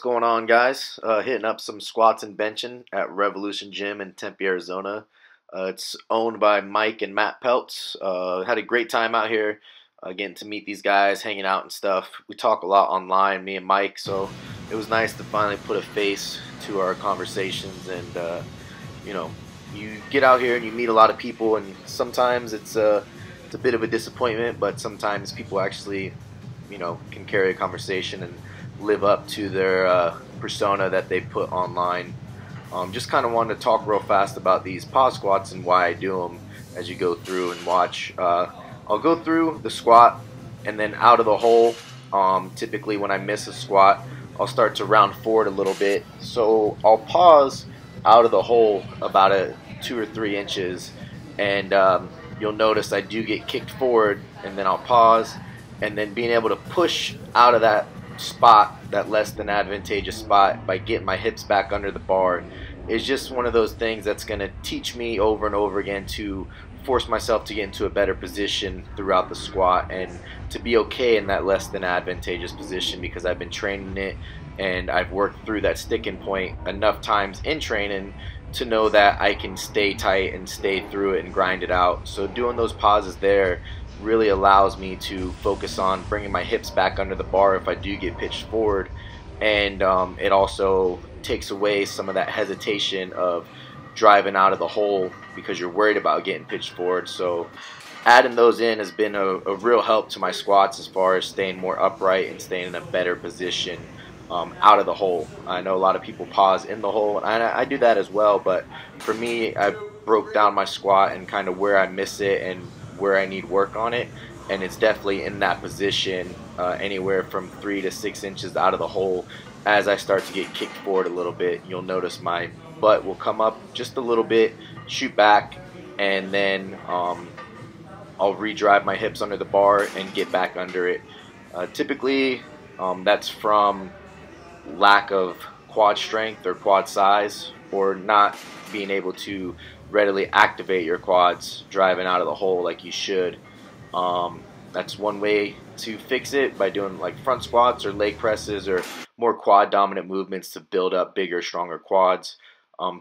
going on, guys? Hitting up some squats and benching at Revolution Gym in Tempe, Arizona. It's owned by Mike and Matt Peltz. Had a great time out here, getting to meet these guys, hanging out and stuff. We talk a lot online, me and Mike, so it was nice to finally put a face to our conversations. And you know, you get out here and you meet a lot of people, and sometimes it's a bit of a disappointment, but sometimes people actually, can carry a conversation and live up to their persona that they put online. Just kind of wanted to talk real fast about these pause squats and why I do them as you go through and watch. I'll go through the squat and then out of the hole. Typically when I miss a squat, I'll start to round forward a little bit. So I'll pause out of the hole about 2 or 3 inches, and you'll notice I do get kicked forward, and then I'll pause, and then being able to push out of that spot, that less than advantageous spot, by getting my hips back under the bar is just one of those things that's going to teach me over and over again to force myself to get into a better position throughout the squat and to be okay in that less than advantageous position, because I've been training it and I've worked through that sticking point enough times in training to know that I can stay tight and stay through it and grind it out. So doing those pauses there really allows me to focus on bringing my hips back under the bar if I do get pitched forward, and it also takes away some of that hesitation of driving out of the hole because you're worried about getting pitched forward. So adding those in has been a real help to my squats as far as staying more upright and staying in a better position out of the hole. I know a lot of people pause in the hole, and I do that as well, but for me, I broke down my squat and kind of where I miss it and where I need work on it, and it's definitely in that position, anywhere from 3 to 6 inches out of the hole. As I start to get kicked forward a little bit, you'll notice my butt will come up just a little bit, shoot back, and then I'll re-drive my hips under the bar and get back under it. Typically, that's from lack of quad strength or quad size, or not being able to readily activate your quads driving out of the hole like you should. That's one way to fix it, by doing like front squats or leg presses or more quad dominant movements to build up bigger, stronger quads.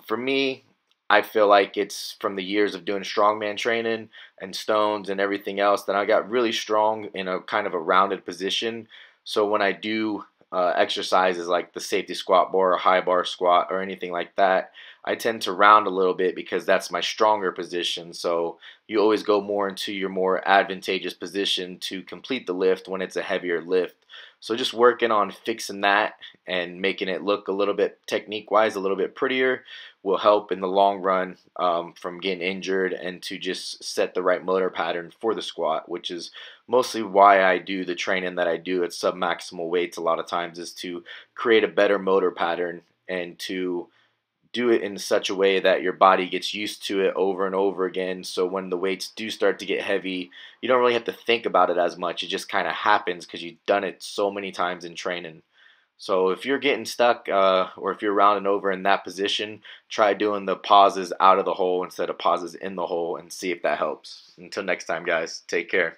For me, I feel like it's from the years of doing strongman training and stones and everything else that I got really strong in a kind of a rounded position. So when I do exercises like the safety squat bar or high bar squat or anything like that, I tend to round a little bit because that's my stronger position. So you always go more into your more advantageous position to complete the lift when it's a heavier lift. So just working on fixing that and making it look a little bit technique-wise a little bit prettier will help in the long run, from getting injured, and to just set the right motor pattern for the squat, which is mostly why I do the training that I do at sub-maximal weights a lot of times, is to create a better motor pattern and to do it in such a way that your body gets used to it over and over again. So when the weights do start to get heavy, you don't really have to think about it as much. It just kind of happens because you've done it so many times in training. So if you're getting stuck, or if you're rounding over in that position, try doing the pauses out of the hole instead of pauses in the hole and see if that helps. Until next time, guys, take care.